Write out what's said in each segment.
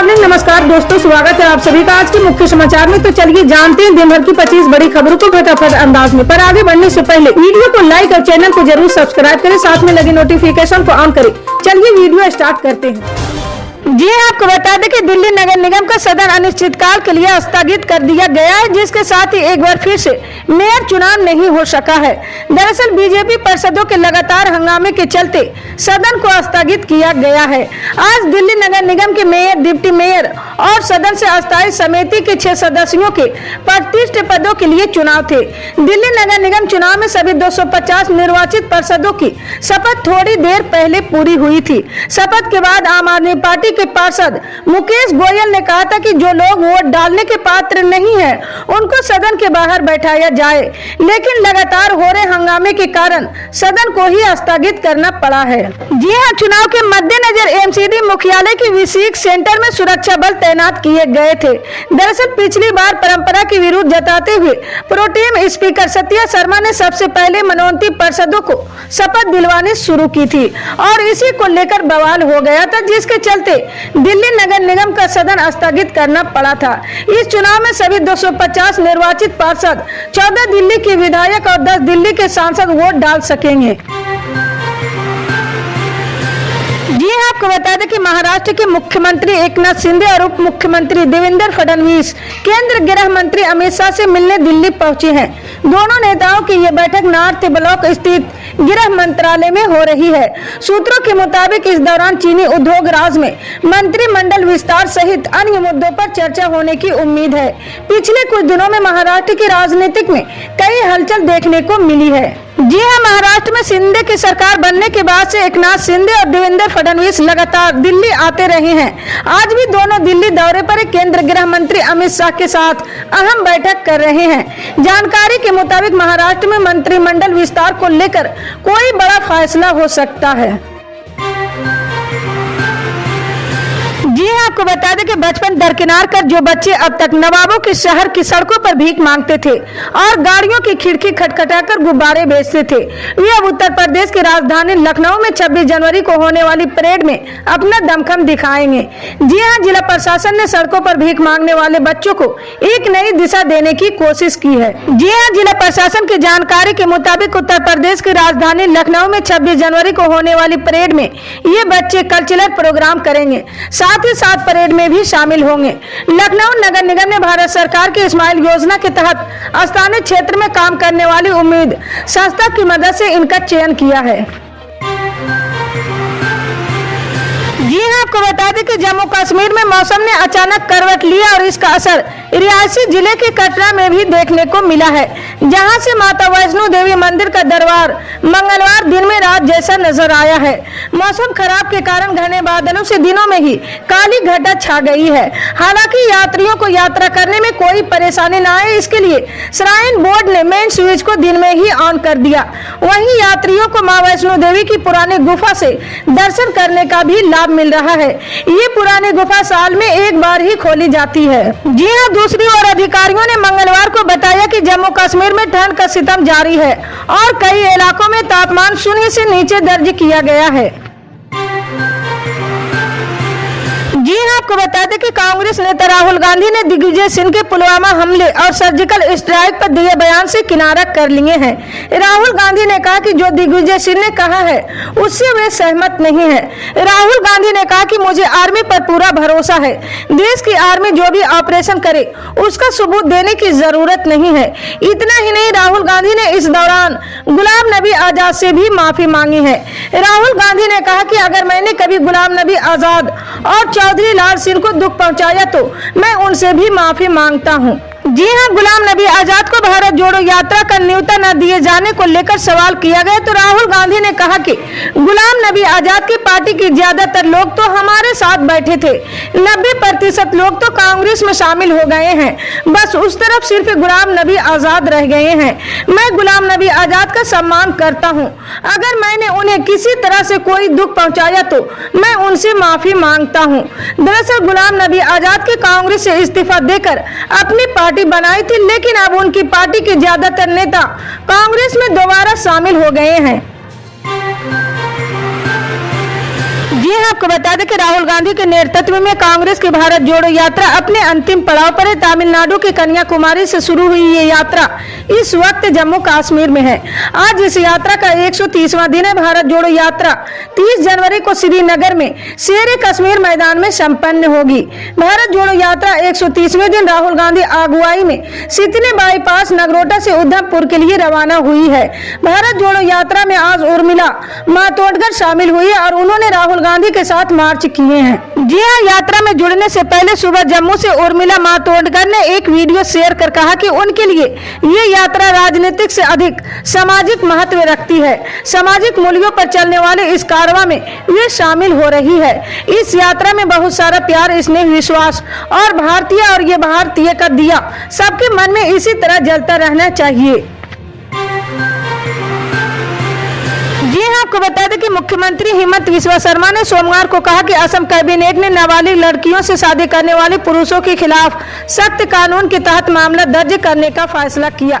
Morning. नमस्कार दोस्तों, स्वागत है आप सभी का आज के मुख्य समाचार में। तो चलिए जानते हैं दिन भर की 25 बड़ी खबरों को फटाफट अंदाज में। पर आगे बढ़ने से पहले वीडियो को लाइक और चैनल को जरूर सब्सक्राइब करें, साथ में लगे नोटिफिकेशन को ऑन करें। चलिए वीडियो स्टार्ट करते हैं। जी आपको बता दें कि दिल्ली नगर निगम का सदन अनिश्चितकाल के लिए स्थगित कर दिया गया है, जिसके साथ ही एक बार फिर से मेयर चुनाव नहीं हो सका है। दरअसल बीजेपी पार्षदों के लगातार हंगामे के चलते सदन को स्थगित किया गया है। आज दिल्ली नगर निगम के मेयर, डिप्टी मेयर और सदन से अस्थायी समिति के 6 सदस्यों के प्रतिष्ठित पदों के लिए चुनाव थे। दिल्ली नगर निगम चुनाव में सभी 250 निर्वाचित पार्षदों की शपथ थोड़ी देर पहले पूरी हुई थी। शपथ के बाद आम आदमी पार्टी के पार्षद मुकेश गोयल ने कहा था कि जो लोग वोट डालने के पात्र नहीं है उनको सदन के बाहर बैठाया जाए, लेकिन लगातार हो रहे हंगामे के कारण सदन को ही स्थगित करना पड़ा है। जी हां, चुनाव के मद्देनजर एमसीडी मुख्यालय के विशेष सेंटर में सुरक्षा बल तैनात किए गए थे। दरअसल पिछली बार परंपरा के विरुद्ध जताते हुए प्रोटेम स्पीकर सत्या शर्मा ने सबसे पहले मनोनीत पार्षदों को शपथ दिलवानी शुरू की थी और इसी को लेकर बवाल हो गया था, जिसके चलते दिल्ली नगर निगम का सदन स्थगित करना पड़ा था। इस चुनाव में सभी 250 निर्वाचित पार्षद, 14 दिल्ली के विधायक और 10 दिल्ली के सांसद वोट डाल सकेंगे। जी आपको बता दें कि महाराष्ट्र के मुख्यमंत्री एकनाथ शिंदे और उप मुख्यमंत्री देवेंद्र फडणवीस केंद्र गृह मंत्री अमित शाह से मिलने दिल्ली पहुंचे हैं। दोनों नेताओं की ये बैठक नॉर्थ ब्लॉक स्थित गृह मंत्रालय में हो रही है। सूत्रों के मुताबिक इस दौरान चीनी उद्योग राज में मंत्रिमंडल विस्तार सहित अन्य मुद्दों पर चर्चा होने की उम्मीद है। पिछले कुछ दिनों में महाराष्ट्र की राजनीतिक में कई हलचल देखने को मिली है। जी हां, महाराष्ट्र में शिंदे की सरकार बनने के बाद से एकनाथ शिंदे और देवेंद्र फडणवीस लगातार दिल्ली आते रहे हैं। आज भी दोनों दिल्ली दौरे पर केंद्र गृह मंत्री अमित शाह के साथ अहम बैठक कर रहे हैं। जानकारी के मुताबिक महाराष्ट्र में मंत्रिमंडल विस्तार को लेकर कोई बड़ा फैसला हो सकता है। जी आपको बता दें कि बचपन दरकिनार कर जो बच्चे अब तक नवाबों के शहर की सड़कों पर भीख मांगते थे और गाड़ियों की खिड़की खटखटाकर गुब्बारे बेचते थे, वे अब उत्तर प्रदेश की राजधानी लखनऊ में 26 जनवरी को होने वाली परेड में अपना दमखम दिखाएंगे। जी हां, जिला प्रशासन ने सड़कों पर भीख मांगने वाले बच्चों को एक नई दिशा देने की कोशिश की है। जी हां, जिला प्रशासन की जानकारी के मुताबिक उत्तर प्रदेश की राजधानी लखनऊ में 26 जनवरी को होने वाली परेड में ये बच्चे कल्चरल प्रोग्राम करेंगे, साथ ही साथ परेड में भी शामिल होंगे। लखनऊ नगर निगम ने भारत सरकार की स्माइल योजना के तहत स्थानीय क्षेत्र में काम करने वाली उम्मीद संस्था की मदद से इनका चयन किया है। जी हाँ, आपको बता दें कि जम्मू कश्मीर में मौसम ने अचानक करवट लिया और इसका असर रियासी जिले के कटरा में भी देखने को मिला है, जहां से माता वैष्णो देवी मंदिर का दरबार मंगलवार दिन में रात जैसा नजर आया है। मौसम खराब के कारण घने बादलों से दिनों में ही काली घटा छा गई है। हालांकि यात्रियों को यात्रा करने में कोई परेशानी न आए, इसके लिए श्राइन बोर्ड ने मेन स्विच को दिन में ही ऑन कर दिया। वहीं यात्रियों को माँ वैष्णो देवी की पुरानी गुफा से दर्शन करने का भी लाभ मिल रहा है। ये पुरानी गुफा साल में एक बार ही खोली जाती है। जी हाँ, दूसरी ओर अधिकारियों ने मंगलवार को बताया कि जम्मू कश्मीर में ठंड का सितम जारी है और कई इलाकों में तापमान 0 से नीचे दर्ज किया गया है। जी हाँ, आपको बता दें कि कांग्रेस नेता राहुल गांधी ने दिग्विजय सिंह के पुलवामा हमले और सर्जिकल स्ट्राइक पर दिए बयान से किनारा कर लिए हैं। राहुल गांधी ने कहा कि जो दिग्विजय सिंह ने कहा है उससे वे सहमत नहीं है। राहुल गांधी ने कहा कि मुझे आर्मी पर पूरा भरोसा है। देश की आर्मी जो भी ऑपरेशन करे उसका सबूत देने की जरूरत नहीं है। इतना ही नहीं, राहुल गांधी ने इस दौरान गुलाम नबी आजाद से भी माफी मांगी है। राहुल गांधी ने कहा कि अगर मैंने कभी गुलाम नबी आजाद और चौधरी लाल सिंह को दुख पहुंचाया तो मैं उनसे भी माफी मांगता हूं। जी हां, गुलाम नबी आजाद को भारत जोड़ो यात्रा का न्योता न दिए जाने को लेकर सवाल किया गया तो राहुल गांधी ने कहा कि गुलाम नबी आजाद की पार्टी के ज्यादातर लोग तो हमारे साथ बैठे थे, 90% लोग तो कांग्रेस में शामिल हो गए हैं, बस उस तरफ सिर्फ गुलाम नबी आजाद रह गए हैं। मैं गुलाम नबी आजाद का सम्मान करता हूँ। अगर मैंने उन्हें किसी तरह से कोई दुख पहुँचाया तो मैं उनसे माफी मांगता हूँ। दरअसल गुलाम नबी आजाद के कांग्रेस से इस्तीफा देकर अपनी पार्टी बनाई थी, लेकिन अब उनकी पार्टी के ज्यादातर नेता कांग्रेस में दोबारा शामिल हो गए हैं। जी हां, आपको बता दें कि राहुल गांधी के नेतृत्व में कांग्रेस की भारत जोड़ो यात्रा अपने अंतिम पड़ाव पर है। तमिलनाडु के कन्याकुमारी से शुरू हुई ये यात्रा इस वक्त जम्मू कश्मीर में है। आज इस यात्रा का 130वां दिन है। भारत जोड़ो यात्रा 30 जनवरी को श्रीनगर में शेर कश्मीर मैदान में संपन्न होगी। भारत जोड़ो यात्रा 130वें दिन राहुल गांधी अगुवाई में सितने बाईपास नगरोटा से उधमपुर के लिए रवाना हुई है। भारत जोड़ो यात्रा में आज उर्मिला मातोंडकर शामिल हुई और उन्होंने राहुल गांधी के साथ मार्च किए हैं। जी हां, यात्रा में जुड़ने से पहले सुबह जम्मू से उर्मिला मातोंडकर ने एक वीडियो शेयर कर कहा कि उनके लिए ये यात्रा राजनीतिक से अधिक सामाजिक महत्व रखती है। सामाजिक मूल्यों पर चलने वाले इस कारवां में वे शामिल हो रही है। इस यात्रा में बहुत सारा प्यार, स्नेह, विश्वास और ये भारतीय का दिया सबके मन में इसी तरह जलता रहना चाहिए। जी हां, आपको बता दें कि मुख्यमंत्री हेमंत बिस्वा शर्मा ने सोमवार को कहा कि असम कैबिनेट ने नाबालिग लड़कियों से शादी करने वाले पुरुषों के खिलाफ सख्त कानून के तहत मामला दर्ज करने का फैसला किया।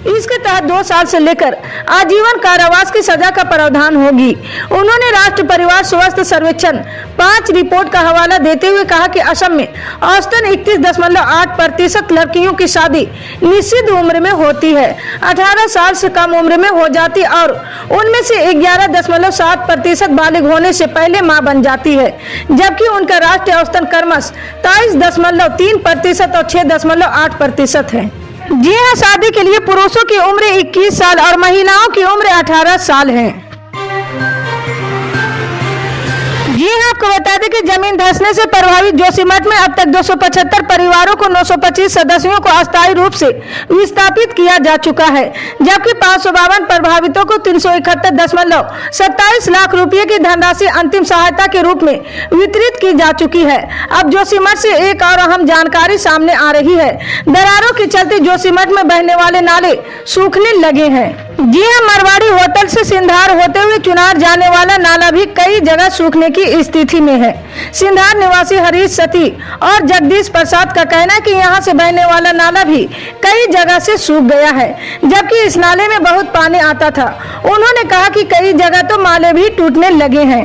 इसके तहत 2 साल से लेकर आजीवन कारावास की सजा का प्रावधान होगी। उन्होंने राष्ट्र परिवार स्वास्थ्य सर्वेक्षण 5 रिपोर्ट का हवाला देते हुए कहा कि असम में औसतन 31.8% लड़कियों की शादी निश्चित उम्र में होती है, 18 साल से कम उम्र में हो जाती और उनमें से 11.7% बालिग होने से पहले मां बन जाती है, जबकि उनका राष्ट्रीय औसतन क्रमश 23.3% और 6.8% है। जी हां, शादी के लिए पुरुषों की उम्र 21 साल और महिलाओं की उम्र 18 साल है। जी हां, आपको बता दें कि जमीन धंसने से प्रभावित जोशीमठ में अब तक 275 परिवारों को 925 सदस्यों को अस्थायी रूप से विस्थापित किया जा चुका है, जबकि 552 प्रभावितों को 371.27 लाख रुपए की धनराशि अंतिम सहायता के रूप में वितरित की जा चुकी है। अब जोशीमठ से एक और अहम जानकारी सामने आ रही है। दरारों के चलते जोशीमठ में बहने वाले नाले सूखने लगे हैं। जी हां, मरवाड़ी होटल से सिंधार होते हुए चुनार जाने वाला नाला भी कई जगह सूखने की स्थिति में है। सिंधार निवासी हरीश सती और जगदीश प्रसाद का कहना है कि यहां से बहने वाला नाला भी कई जगह से सूख गया है, जबकि इस नाले में बहुत पानी आता था। उन्होंने कहा कि कई जगह तो माले भी टूटने लगे हैं।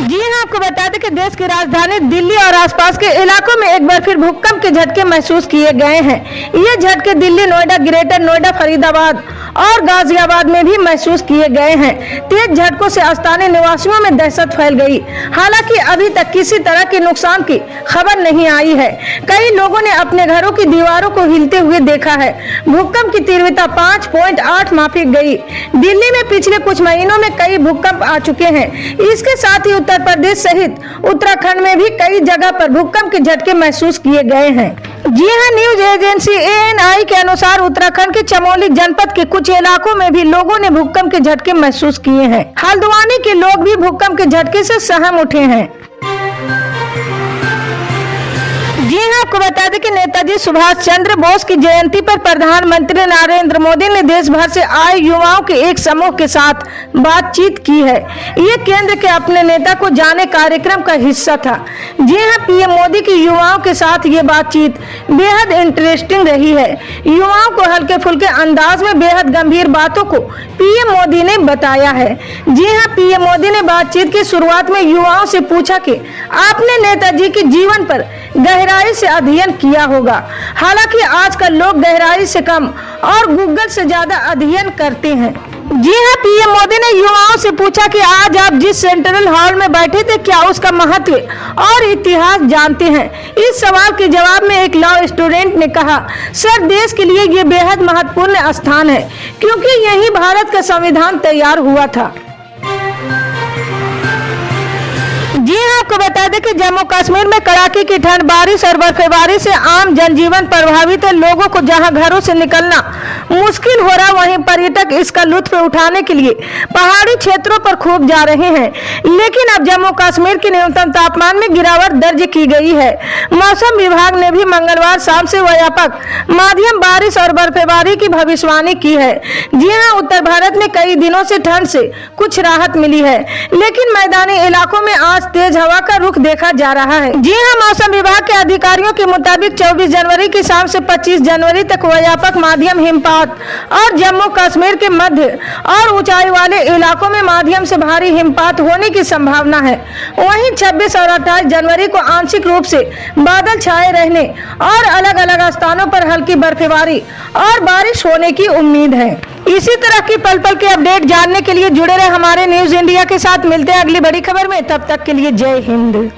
जी हां, आपको बता दें कि देश की राजधानी दिल्ली और आसपास के इलाकों में एक बार फिर भूकंप के झटके महसूस किए गए हैं। ये झटके दिल्ली, नोएडा, ग्रेटर नोएडा, फरीदाबाद और गाजियाबाद में भी महसूस किए गए हैं। तेज झटकों से स्थानीय निवासियों में दहशत फैल गई। हालांकि अभी तक किसी तरह के नुकसान की खबर नहीं आई है। कई लोगों ने अपने घरों की दीवारों को हिलते हुए देखा है। भूकंप की तीव्रता 5.8 मापी गई। दिल्ली में पिछले कुछ महीनों में कई भूकंप आ चुके हैं। इसके साथ ही उत्तर प्रदेश सहित उत्तराखंड में भी कई जगह पर भूकंप के झटके महसूस किए गए हैं। जी हां, न्यूज एजेंसी ANI के अनुसार उत्तराखंड के चमोली जनपद के कुछ इलाकों में भी लोगों ने भूकंप के झटके महसूस किए हैं। हल्द्वानी के लोग भी भूकंप के झटके से सहम उठे हैं। जी हां, आपको बता दें कि नेताजी सुभाष चंद्र बोस की जयंती पर प्रधानमंत्री नरेंद्र मोदी ने देश भर से आए युवाओं के एक समूह के साथ बातचीत की है। ये केंद्र के अपने नेता को जाने कार्यक्रम का हिस्सा था। जी हां, PM मोदी की युवाओं के साथ ये बातचीत बेहद इंटरेस्टिंग रही है। युवाओं को हल्के फुल्के अंदाज में बेहद गंभीर बातों को PM मोदी ने बताया है। जी हां, PM मोदी ने बातचीत की शुरुआत में युवाओं से पूछा कि आपने नेताजी के जीवन पर गहराई से अध्ययन किया होगा। हालांकि आजकल लोग गहराई से कम और गूगल से ज्यादा अध्ययन करते हैं। जी हां, PM मोदी ने युवाओं से पूछा कि आज आप जिस सेंट्रल हॉल में बैठे थे क्या उसका महत्व और इतिहास जानते हैं। इस सवाल के जवाब में एक लॉ स्टूडेंट ने कहा, सर देश के लिए ये बेहद महत्वपूर्ण स्थान है क्योंकि यही भारत का संविधान तैयार हुआ था। जी हां, आपको बता दें कि जम्मू कश्मीर में कड़ाके की ठंड, बारिश और बर्फबारी से आम जनजीवन प्रभावित है। लोगों को जहां घरों से निकलना मुश्किल हो रहा, वहीं पर्यटक इसका लुत्फ उठाने के लिए पहाड़ी क्षेत्रों पर खूब जा रहे हैं। लेकिन अब जम्मू कश्मीर के न्यूनतम तापमान में गिरावट दर्ज की गई है। मौसम विभाग ने भी मंगलवार शाम से व्यापक माध्यम बारिश और बर्फबारी की भविष्यवाणी की है। जी हां, उत्तर भारत में कई दिनों से ठंड से कुछ राहत मिली है, लेकिन मैदानी इलाकों में आज तेज हवा हवा का रुख देखा जा रहा है। जी हां, मौसम विभाग के अधिकारियों के मुताबिक 24 जनवरी की शाम से 25 जनवरी तक व्यापक माध्यम हिमपात और जम्मू कश्मीर के मध्य और ऊंचाई वाले इलाकों में माध्यम से भारी हिमपात होने की संभावना है। वहीं 26 और 28 जनवरी को आंशिक रूप से बादल छाए रहने और अलग अलग स्थानों पर हल्की बर्फबारी और बारिश होने की उम्मीद है। इसी तरह की पल पल के अपडेट जानने के लिए जुड़े रहे हमारे न्यूज इंडिया के साथ। मिलते हैं अगली बड़ी खबर में, तब तक के लिए जय हिंद।